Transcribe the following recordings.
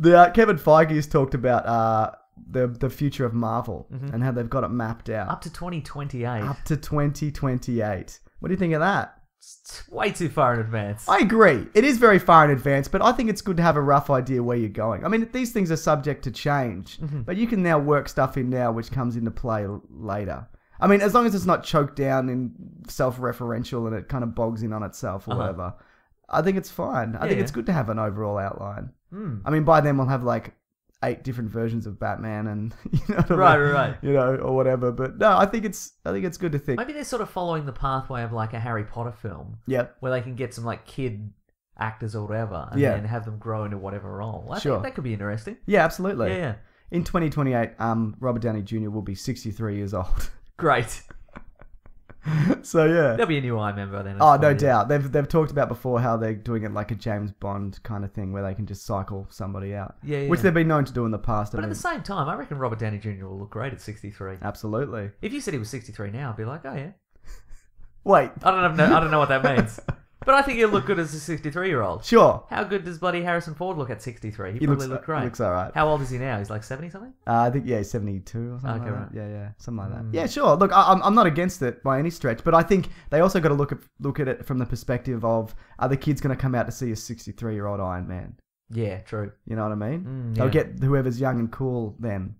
Kevin Feige has talked about the future of Marvel and how they've got it mapped out. Up to 2028. Up to 2028. What do you think of that? It's way too far in advance. I agree. It is very far in advance, but I think it's good to have a rough idea where you're going. I mean, these things are subject to change, but you can now work stuff in now which comes into play later. I mean, as long as it's not choked down and self-referential and it kind of bogs in on itself or whatever, I think it's fine. I think it's good to have an overall outline. I mean, by then we'll have like 8 different versions of Batman and right. Or whatever. But no, I think it's good to think. Maybe they're sort of following the pathway of like a Harry Potter film. Yeah. Where they can get some like kid actors or whatever and then have them grow into whatever role. I think that could be interesting. Yeah, absolutely. Yeah. In 2028, Robert Downey Jr. will be 63 years old. Great. So yeah, there'll be a new Iron Man by then. Oh, no doubt. They've talked about before how they're doing it like a James Bond kind of thing where they can just cycle somebody out. Yeah. Which they've been known to do in the past. But at the same time, I reckon Robert Downey Jr. will look great at 63. Absolutely. If you said he was 63 now, I'd be like, oh yeah. Wait. I don't know what that means. But I think he'll look good as a 63-year-old. Sure. How good does bloody Harrison Ford look at 63? He probably look great. He looks all right. How old is he now? He's like 70 something? I think, he's 72 or something. Okay, like right. that. Yeah, something like that. Yeah, sure. Look, I'm not against it by any stretch, but I think they also got to look at it from the perspective of, are the kids going to come out to see a 63-year-old Iron Man? Yeah, true. You know what I mean? Yeah. They'll get whoever's young and cool then.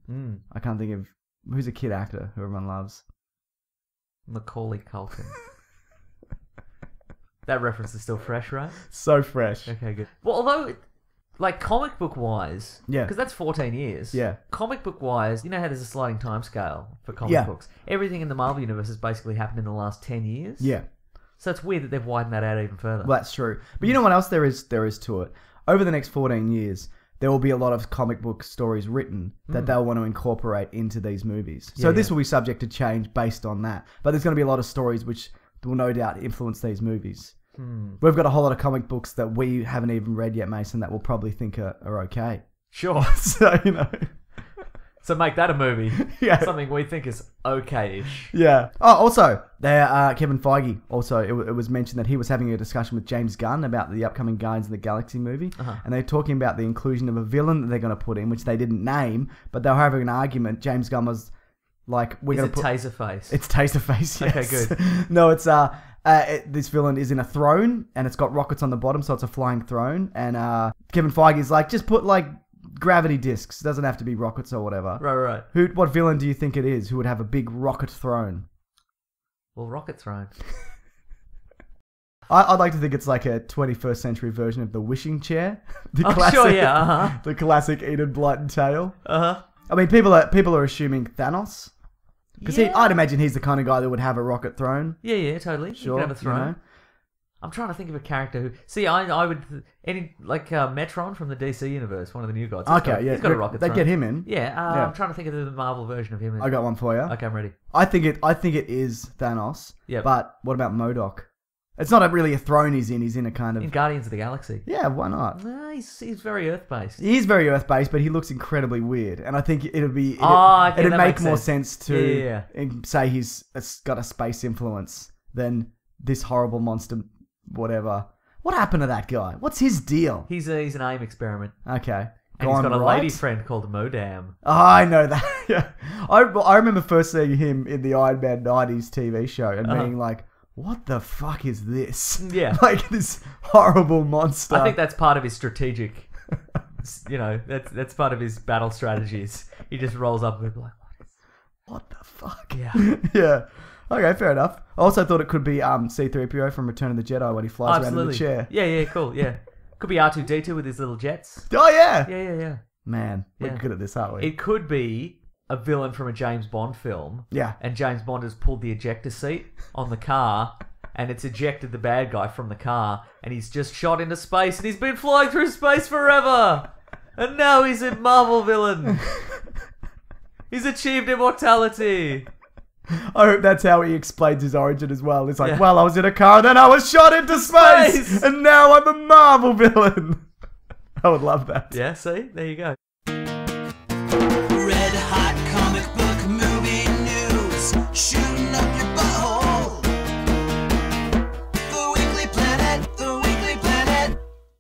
I can't think of, who's a kid actor who everyone loves? Macaulay Culkin. That reference is still fresh, right? So fresh. Okay, good. Well, although, like, comic book wise, because that's 14 years. Yeah. Comic book wise, you know how there's a sliding time scale for comic books? Everything in the Marvel Universe has basically happened in the last 10 years. Yeah. So it's weird that they've widened that out even further. Well, that's true. But you know what else there is to it? Over the next 14 years, there will be a lot of comic book stories written that they'll want to incorporate into these movies. So this will be subject to change based on that. But there's going to be a lot of stories which will no doubt influence these movies. We've got a whole lot of comic books that we haven't even read yet, Mason, that we'll probably think are okay. Sure. So, So make that a movie. Yeah. Something we think is okay-ish. Yeah. Oh, also, Kevin Feige, also, it was mentioned that he was having a discussion with James Gunn about the upcoming Guardians of the Galaxy movie. And they're talking about the inclusion of a villain that they're going to put in, which they didn't name, but they were having an argument. James Gunn was like, we're going to put... Taserface? It's Taserface, yes. Okay, good. No, it's... this villain is in a throne, and it's got rockets on the bottom, so it's a flying throne. And Kevin Feige is like, just put like gravity discs. It doesn't have to be rockets or whatever. Right. What villain do you think it is who would have a big rocket throne? Well, rocket throne. I'd like to think it's like a 21st century version of the wishing chair. Sure, yeah. The classic Enid Blyton tale. I mean, people are assuming Thanos. Because I'd imagine he's the kind of guy that would have a rocket throne. Yeah, totally. Sure, you could have a throne. I'm trying to think of a character who... See, I would... Metron from the DC universe, one of the new gods. He's got a rocket throne. They'd get him in. Yeah, I'm trying to think of the Marvel version of him. I got one for you. Okay, I'm ready. I think it is Thanos. Yeah. But what about MODOK? It's not really a throne he's in. He's in a kind of... In Guardians of the Galaxy. Yeah, why not? He's very Earth-based. He is very Earth-based, but he looks incredibly weird. And I think it'd make more sense to say he's got a space influence than this horrible monster, whatever. What happened to that guy? What's his deal? He's an AIM experiment. Okay. And he's got a lady friend called Modam. Oh, I know that. Yeah. I remember first seeing him in the Iron Man 90s TV show and being like... What the fuck is this? Yeah. Like this horrible monster. I think that's part of his strategic, that's part of his battle strategies. He just rolls up and be like, what the fuck? Yeah. Yeah. Okay, fair enough. I also thought it could be C-3PO from Return of the Jedi when he flies around in the chair. Yeah, cool, yeah. Could be R2-D2 with his little jets. Oh, yeah. Yeah. Man, we're good at this, aren't we? It could be a villain from a James Bond film. Yeah. And James Bond has pulled the ejector seat on the car and it's ejected the bad guy from the car and he's just shot into space and he's been flying through space forever. And now he's a Marvel villain. He's achieved immortality. I hope that's how he explains his origin as well. It's like, well, I was in a car and then I was shot into space and now I'm a Marvel villain. I would love that. Yeah, see? There you go. Red hot comic book movie news. Shoot